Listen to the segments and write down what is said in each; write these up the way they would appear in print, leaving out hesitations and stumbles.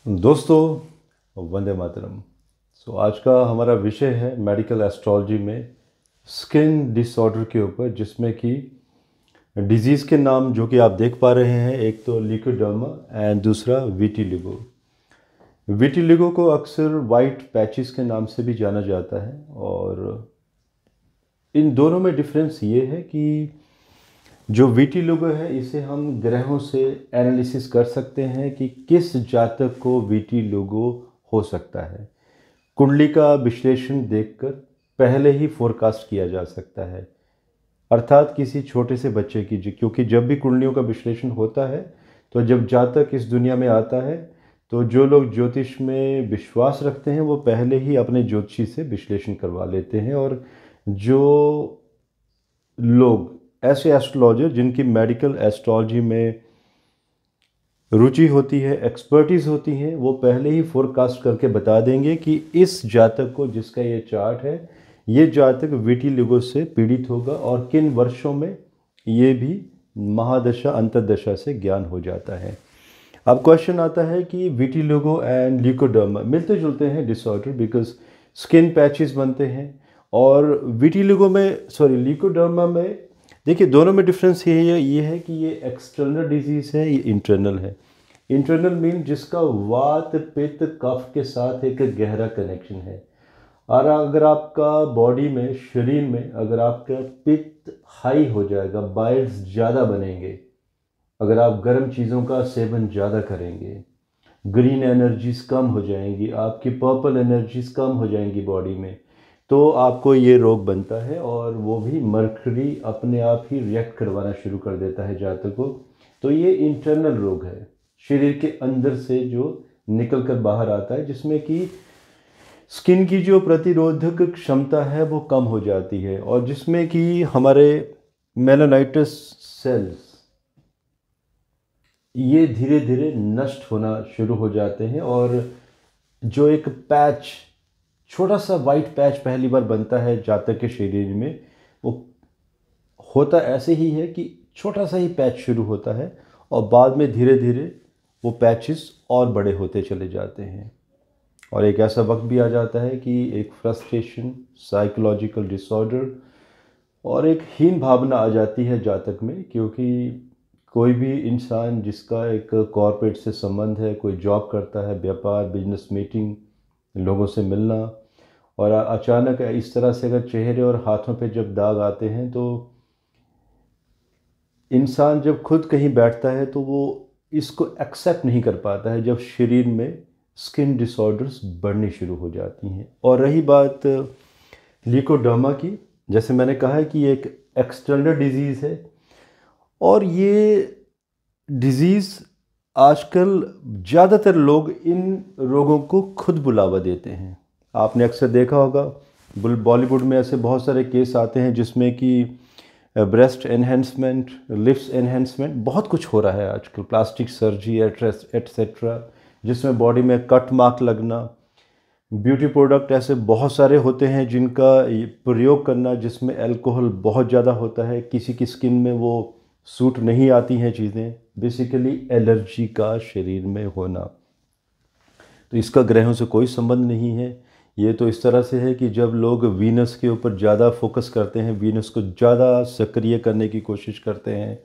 दोस्तों वंदे मातरम। आज का हमारा विषय है मेडिकल एस्ट्रोलॉजी में स्किन डिसऑर्डर के ऊपर, जिसमें कि डिजीज़ के नाम जो कि आप देख पा रहे हैं, एक तो लिकोडर्मा एंड दूसरा विटिलिगो। विटिलिगो को अक्सर वाइट पैचेस के नाम से भी जाना जाता है, और इन दोनों में डिफरेंस ये है कि जो विटिलिगो है इसे हम ग्रहों से एनालिसिस कर सकते हैं कि किस जातक को विटिलिगो हो सकता है। कुंडली का विश्लेषण देखकर पहले ही फोरकास्ट किया जा सकता है, अर्थात किसी छोटे से बच्चे की, क्योंकि जब भी कुंडलियों का विश्लेषण होता है तो जब जातक इस दुनिया में आता है तो जो लोग ज्योतिष में विश्वास रखते हैं वो पहले ही अपने ज्योतिषी से विश्लेषण करवा लेते हैं, और जो लोग ऐसे एस्ट्रोलॉजर जिनकी मेडिकल एस्ट्रोलॉजी में रुचि होती है, एक्सपर्टीज़ होती है, वो पहले ही फोरकास्ट करके बता देंगे कि इस जातक को, जिसका ये चार्ट है, ये जातक विटिलिगो से पीड़ित होगा और किन वर्षों में ये भी महादशा अंतर्दशा से ज्ञान हो जाता है। अब क्वेश्चन आता है कि विटिलिगो एंड लिकोडर्मा मिलते जुलते हैं डिसऑर्डर, बिकॉज स्किन पैचेस बनते हैं, और विटिलिगो में लिकोडर्मा में देखिए दोनों में डिफरेंस ये है कि ये एक्सटर्नल डिजीज़ है, ये इंटरनल है। इंटरनल मीन जिसका वात पित्त कफ के साथ एक गहरा कनेक्शन है, और अगर आपका बॉडी में, शरीर में अगर आपका पित्त हाई हो जाएगा, बाइल्स ज़्यादा बनेंगे, अगर आप गर्म चीज़ों का सेवन ज़्यादा करेंगे, ग्रीन एनर्जीज कम हो जाएंगी, आपकी पर्पल एनर्जीज कम हो जाएंगी बॉडी में, तो आपको ये रोग बनता है, और वो भी मर्करी अपने आप ही रिएक्ट करवाना शुरू कर देता है जातक को। तो ये इंटरनल रोग है, शरीर के अंदर से जो निकल कर बाहर आता है, जिसमें कि स्किन की जो प्रतिरोधक क्षमता है वो कम हो जाती है, और जिसमें कि हमारे मेलानाइटस सेल्स ये धीरे धीरे नष्ट होना शुरू हो जाते हैं, और जो एक पैच, छोटा सा वाइट पैच पहली बार बनता है जातक के शरीर में, वो होता ऐसे ही है कि छोटा सा ही पैच शुरू होता है, और बाद में धीरे धीरे वो पैचेस और बड़े होते चले जाते हैं, और एक ऐसा वक्त भी आ जाता है कि एक फ्रस्ट्रेशन, साइकोलॉजिकल डिसऑर्डर और एक हीन भावना आ जाती है जातक में, क्योंकि कोई भी इंसान जिसका एक कॉर्पोरेट से संबंध है, कोई जॉब करता है, व्यापार, बिजनेस मीटिंग, लोगों से मिलना, और अचानक इस तरह से अगर चेहरे और हाथों पे जब दाग आते हैं, तो इंसान जब खुद कहीं बैठता है तो वो इसको एक्सेप्ट नहीं कर पाता है जब शरीर में स्किन डिसऑर्डर्स बढ़नी शुरू हो जाती हैं। और रही बात लिकोडर्मा की, जैसे मैंने कहा है कि ये एक एक्सटर्नल डिजीज़ है, और ये डिज़ीज़ आजकल ज़्यादातर लोग इन रोगों को खुद बुलावा देते हैं। आपने अक्सर देखा होगा बॉलीवुड में ऐसे बहुत सारे केस आते हैं जिसमें कि ब्रेस्ट एनहेंसमेंट, लिप्स एनहेंसमेंट, बहुत कुछ हो रहा है आजकल, प्लास्टिक सर्जरी एट्सेट्रा, जिसमें बॉडी में कट मार्क लगना, ब्यूटी प्रोडक्ट ऐसे बहुत सारे होते हैं जिनका प्रयोग करना, जिसमें अल्कोहल बहुत ज़्यादा होता है, किसी की स्किन में वो सूट नहीं आती हैं चीज़ें, बेसिकली एलर्जी का शरीर में होना। तो इसका ग्रहों से कोई संबंध नहीं है, ये तो इस तरह से है कि जब लोग वीनस के ऊपर ज़्यादा फोकस करते हैं, वीनस को ज़्यादा सक्रिय करने की कोशिश करते हैं,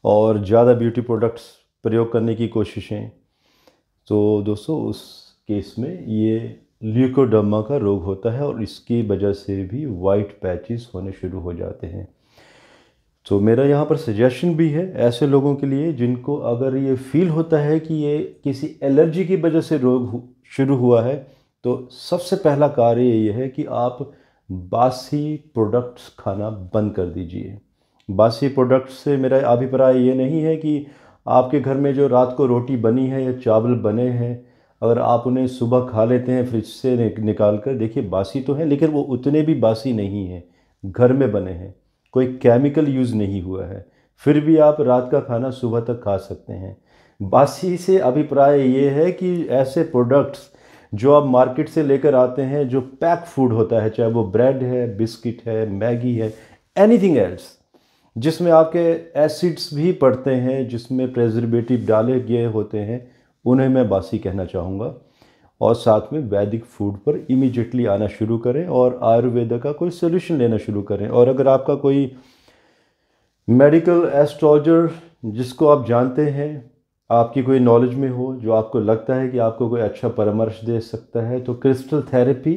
और ज़्यादा ब्यूटी प्रोडक्ट्स प्रयोग करने की कोशिशें, तो दोस्तों उस केस में ये ल्यूकोडर्मा का रोग होता है, और इसकी वजह से भी वाइट पैचेस होने शुरू हो जाते हैं। तो मेरा यहाँ पर सजेशन भी है ऐसे लोगों के लिए जिनको अगर ये फील होता है कि ये किसी एलर्जी की वजह से रोग शुरू हुआ है, तो सबसे पहला कार्य ये है कि आप बासी प्रोडक्ट्स खाना बंद कर दीजिए। बासी प्रोडक्ट्स से मेरा अभिप्राय ये नहीं है कि आपके घर में जो रात को रोटी बनी है या चावल बने हैं, अगर आप उन्हें सुबह खा लेते हैं फ्रिज से निकाल कर, देखिए बासी तो है लेकिन वो उतने भी बासी नहीं हैं, घर में बने हैं, कोई केमिकल यूज़ नहीं हुआ है, फिर भी आप रात का खाना सुबह तक खा सकते हैं। बासी से अभिप्राय ये है कि ऐसे प्रोडक्ट्स जो आप मार्केट से लेकर आते हैं, जो पैक फूड होता है, चाहे वो ब्रेड है, बिस्किट है, मैगी है, एनीथिंग एल्स, जिसमें आपके एसिड्स भी पड़ते हैं, जिसमें प्रेजर्वेटिव डाले गए होते हैं, उन्हें मैं बासी कहना चाहूँगा। और साथ में वैदिक फूड पर इमीडिएटली आना शुरू करें और आयुर्वेदा का कोई सोल्यूशन लेना शुरू करें। और अगर आपका कोई मेडिकल एस्ट्रोलॉजर जिसको आप जानते हैं, आपकी कोई नॉलेज में हो, जो आपको लगता है कि आपको कोई अच्छा परामर्श दे सकता है, तो क्रिस्टल थेरेपी,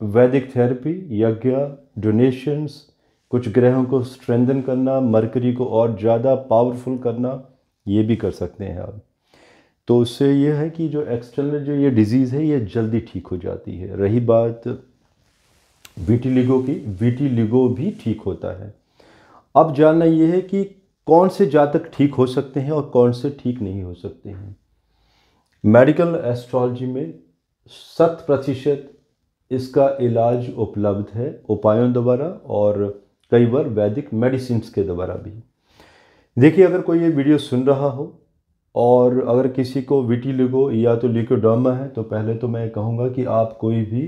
वैदिक थेरेपी, यज्ञ, डोनेशंस, कुछ ग्रहों को स्ट्रेंथन करना, मरकरी को और ज़्यादा पावरफुल करना, ये भी कर सकते हैं आप। तो उससे ये है कि जो एक्सटर्नल जो ये डिजीज़ है ये जल्दी ठीक हो जाती है। रही बात विटिलिगो की, विटिलिगो भी ठीक होता है। अब जानना ये है कि कौन से जातक ठीक हो सकते हैं और कौन से ठीक नहीं हो सकते हैं। मेडिकल एस्ट्रोलॉजी में 100% इसका इलाज उपलब्ध है उपायों द्वारा और कई बार वैदिक मेडिसिन्स के द्वारा भी। देखिए, अगर कोई ये वीडियो सुन रहा हो और अगर किसी को विटिलिगो या तो लिकोडर्मा है, तो पहले तो मैं कहूँगा कि आप कोई भी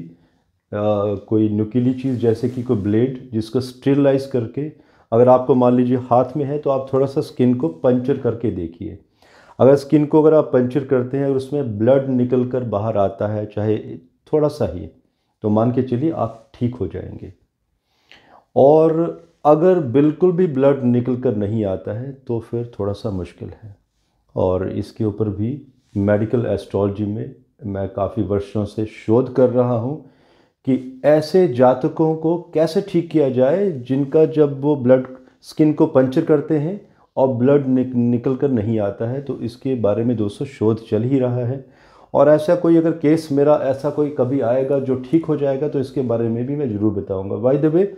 कोई नुकीली चीज़ जैसे कि कोई ब्लेड जिसको स्टेरिलाइज करके, अगर आपको मान लीजिए हाथ में है, तो आप थोड़ा सा स्किन को पंचर करके देखिए। अगर स्किन को अगर आप पंचर करते हैं और उसमें ब्लड निकल कर बाहर आता है, चाहे थोड़ा सा ही, तो मान के चलिए आप ठीक हो जाएंगे। और अगर बिल्कुल भी ब्लड निकल कर नहीं आता है तो फिर थोड़ा सा मुश्किल है। और इसके ऊपर भी मेडिकल एस्ट्रोलॉजी में मैं काफ़ी वर्षों से शोध कर रहा हूँ कि ऐसे जातकों को कैसे ठीक किया जाए जिनका जब वो ब्लड स्किन को पंचर करते हैं और ब्लड निकल कर नहीं आता है। तो इसके बारे में दोस्तों शोध चल ही रहा है। और ऐसा कोई अगर केस मेरा ऐसा कोई कभी आएगा जो ठीक हो जाएगा तो इसके बारे में भी मैं ज़रूर बताऊँगा। बाय द वे,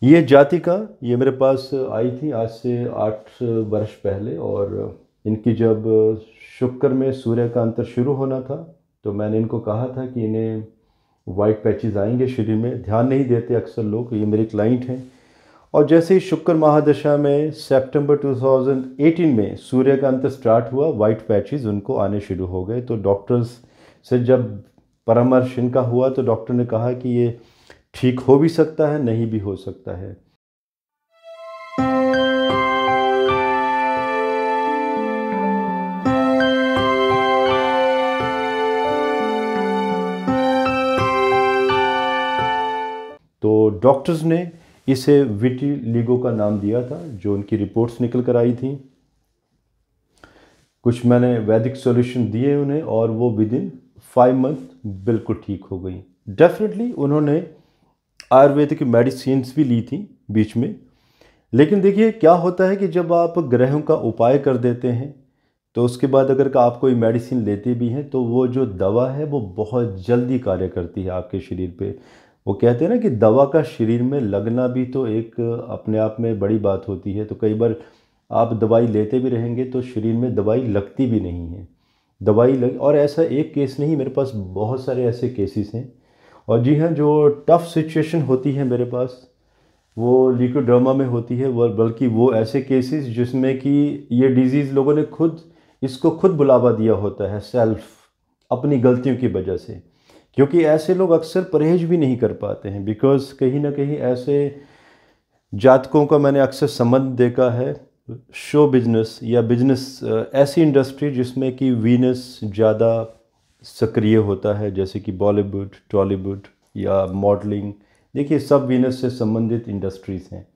ये जातिका ये मेरे पास आई थी आज से 8 वर्ष पहले, और इनकी जब शुक्र में सूर्य का अंतर शुरू होना था तो मैंने इनको कहा था कि इन्हें वाइट पैचेस आएंगे शरीर में। ध्यान नहीं देते अक्सर लोग, ये मेरे क्लाइंट हैं। और जैसे ही शुक्र महादशा में सितंबर 2018 में सूर्य का अंतर स्टार्ट हुआ, वाइट पैचेस उनको आने शुरू हो गए। तो डॉक्टर्स से जब परामर्श इनका हुआ तो डॉक्टर ने कहा कि ये ठीक हो भी सकता है, नहीं भी हो सकता है। तो डॉक्टर्स ने इसे विटिलिगो का नाम दिया था, जो उनकी रिपोर्ट्स निकल कर आई थी। कुछ मैंने वैदिक सॉल्यूशन दिए उन्हें और वो विद इन 5 मंथ बिल्कुल ठीक हो गई। डेफिनेटली उन्होंने आयुर्वेदिक मेडिसिन्स भी ली थी बीच में। लेकिन देखिए क्या होता है कि जब आप ग्रहों का उपाय कर देते हैं तो उसके बाद अगर आप कोई मेडिसिन लेते भी हैं तो वो जो दवा है वो बहुत जल्दी कार्य करती है आपके शरीर पे। वो कहते हैं ना कि दवा का शरीर में लगना भी तो एक अपने आप में बड़ी बात होती है। तो कई बार आप दवाई लेते भी रहेंगे तो शरीर में दवाई लगती भी नहीं है, दवाई लग। और ऐसा एक केस नहीं, मेरे पास बहुत सारे ऐसे केसेस हैं। और जी हाँ, जो टफ़ सिचुएशन होती है मेरे पास वो लिकोडर्मा में होती है, वो बल्कि वो ऐसे केसेस जिसमें कि ये डिजीज़ लोगों ने खुद बुलावा दिया होता है, सेल्फ, अपनी गलतियों की वजह से। क्योंकि ऐसे लोग अक्सर परहेज भी नहीं कर पाते हैं, बिकॉज़ कहीं ना कहीं ऐसे जातकों का मैंने अक्सर संबंध देखा है शो बिजनेस या बिजनेस, ऐसी इंडस्ट्री जिसमें कि वीनस ज़्यादा सक्रिय होता है, जैसे कि बॉलीवुड, टॉलीवुड या मॉडलिंग। देखिए सब वीनस से संबंधित इंडस्ट्रीज़ हैं।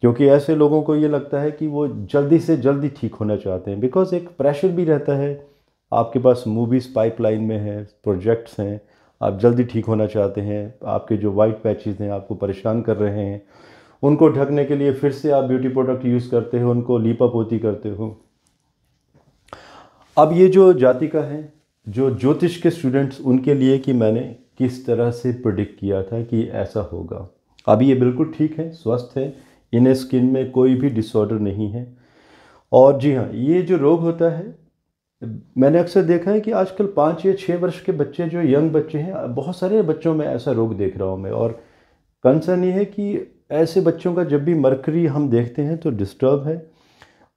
क्योंकि ऐसे लोगों को ये लगता है कि वो जल्दी से जल्दी ठीक होना चाहते हैं, बिकॉज़ एक प्रेशर भी रहता है, आपके पास मूवीज़ पाइपलाइन में है, प्रोजेक्ट्स हैं, आप जल्दी ठीक होना चाहते हैं। आपके जो वाइट पैचेस हैं आपको परेशान कर रहे हैं, उनको ढकने के लिए फिर से आप ब्यूटी प्रोडक्ट यूज़ करते हो, उनको लीपा पोती करते हो। अब ये जो जातिका है, जो ज्योतिष के स्टूडेंट्स, उनके लिए कि मैंने किस तरह से प्रेडिक्ट किया था कि ऐसा होगा। अभी ये बिल्कुल ठीक है, स्वस्थ है, इन्हें स्किन में कोई भी डिसऑर्डर नहीं है। और जी हाँ, ये जो रोग होता है मैंने अक्सर देखा है कि आजकल 5 या 6 वर्ष के बच्चे, जो यंग बच्चे हैं, बहुत सारे बच्चों में ऐसा रोग देख रहा हूँ मैं। और कंसर्न ये है कि ऐसे बच्चों का जब भी मरकरी हम देखते हैं तो डिस्टर्ब है,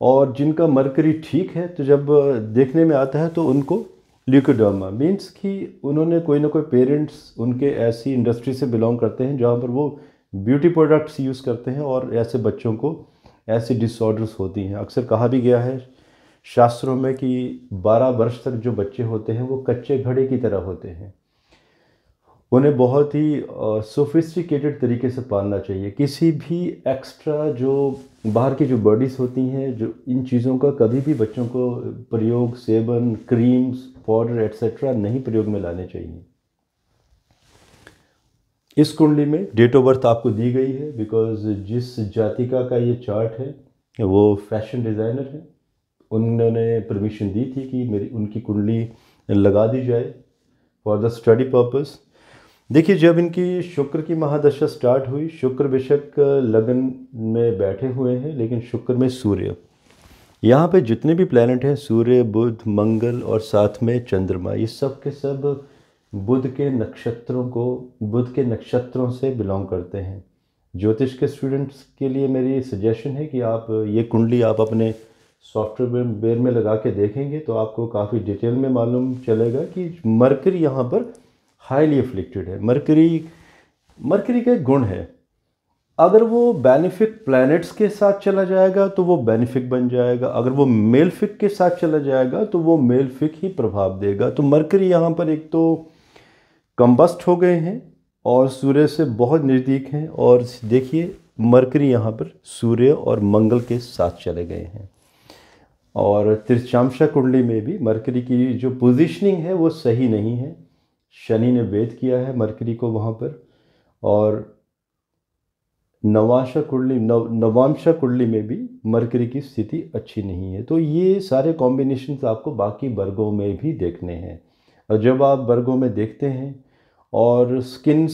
और जिनका मरकरी ठीक है तो जब देखने में आता है तो उनको ल्यूकोडर्मा, मीन्स कि उन्होंने कोई ना कोई पेरेंट्स उनके ऐसी इंडस्ट्री से बिलोंग करते हैं जहाँ पर वो ब्यूटी प्रोडक्ट्स यूज़ करते हैं, और ऐसे बच्चों को ऐसी डिसऑर्डर्स होती हैं। अक्सर कहा भी गया है शास्त्रों में कि 12 वर्ष तक जो बच्चे होते हैं वो कच्चे घड़े की तरह होते हैं। उन्हें बहुत ही सोफिस्टिकेटेड तरीके से पालना चाहिए। किसी भी एक्स्ट्रा जो बाहर की जो बॉडीज़ होती हैं, जो इन चीज़ों का कभी भी बच्चों को प्रयोग, सेवन, क्रीम्स, पाउडर एट्सेट्रा नहीं प्रयोग में लाने चाहिए। इस कुंडली में डेट ऑफ बर्थ आपको दी गई है, बिकॉज जिस जातिका का ये चार्ट है वो फैशन डिज़ाइनर है, उन्होंने परमिशन दी थी कि मेरी उनकी कुंडली लगा दी जाए फॉर द स्टडी पर्पस। देखिए, जब इनकी शुक्र की महादशा स्टार्ट हुई, शुक्र बेशक लगन में बैठे हुए हैं, लेकिन शुक्र में सूर्य, यहाँ पे जितने भी प्लैनेट हैं, सूर्य, बुध, मंगल और साथ में चंद्रमा, ये सब के सब बुध के नक्षत्रों से बिलोंग करते हैं। ज्योतिष के स्टूडेंट्स के लिए मेरी सजेशन है कि आप ये कुंडली आप अपने सॉफ्टवेयर में लगा के देखेंगे तो आपको काफ़ी डिटेल में मालूम चलेगा कि मरकरी यहाँ पर हाईली अफ्लिक्टेड है। मरकरी का एक गुण है, अगर वो बेनिफिक प्लैनेट्स के साथ चला जाएगा तो वो बेनिफिक बन जाएगा, अगर वो मेलफिक के साथ चला जाएगा तो वो मेलफिक ही प्रभाव देगा। तो मरकरी यहाँ पर एक तो कंबस्ट हो गए हैं और सूर्य से बहुत नज़दीक हैं, और देखिए मरकरी यहाँ पर सूर्य और मंगल के साथ चले गए हैं। और तिरछांशा कुंडली में भी मरकरी की जो पोजीशनिंग है वो सही नहीं है, शनि ने वेद किया है मरकरी को वहाँ पर। और नवांशा कुंडली में भी मरकरी की स्थिति अच्छी नहीं है। तो ये सारे कॉम्बिनेशंस आपको बाकी वर्गों में भी देखने हैं, और जब आप वर्गों में देखते हैं और स्किन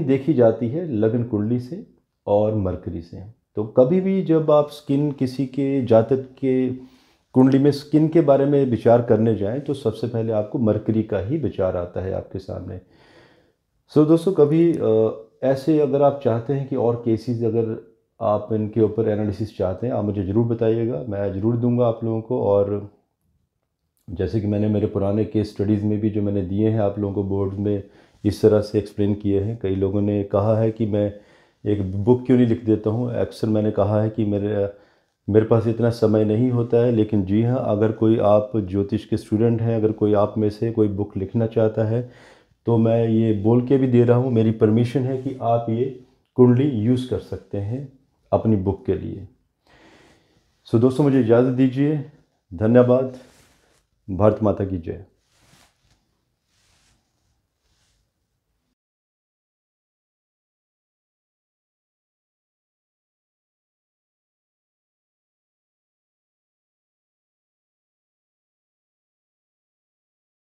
देखी जाती है लगन कुंडली से और मरकरी से, तो कभी भी जब आप स्किन किसी के जातक के कुंडली में स्किन के बारे में विचार करने जाएं तो सबसे पहले आपको मरकरी का ही विचार आता है आपके सामने। सो दोस्तों, कभी ऐसे अगर आप चाहते हैं कि और केसेस अगर आप इनके ऊपर एनालिसिस चाहते हैं, आप मुझे ज़रूर बताइएगा, मैं ज़रूर दूंगा आप लोगों को। और जैसे कि मैंने मेरे पुराने केस स्टडीज़ में भी जो मैंने दिए हैं आप लोगों को बोर्ड में इस तरह से एक्सप्लेन किए हैं। कई लोगों ने कहा है कि मैं एक बुक क्यों नहीं लिख देता हूँ। अक्सर मैंने कहा है कि मेरे पास इतना समय नहीं होता है, लेकिन जी हाँ, अगर कोई आप ज्योतिष के स्टूडेंट हैं, अगर कोई आप में से कोई बुक लिखना चाहता है तो मैं ये बोल के भी दे रहा हूँ, मेरी परमिशन है कि आप ये कुंडली यूज़ कर सकते हैं अपनी बुक के लिए। सो दोस्तों, मुझे इजाज़त दीजिए। धन्यवाद। भारत माता की जय।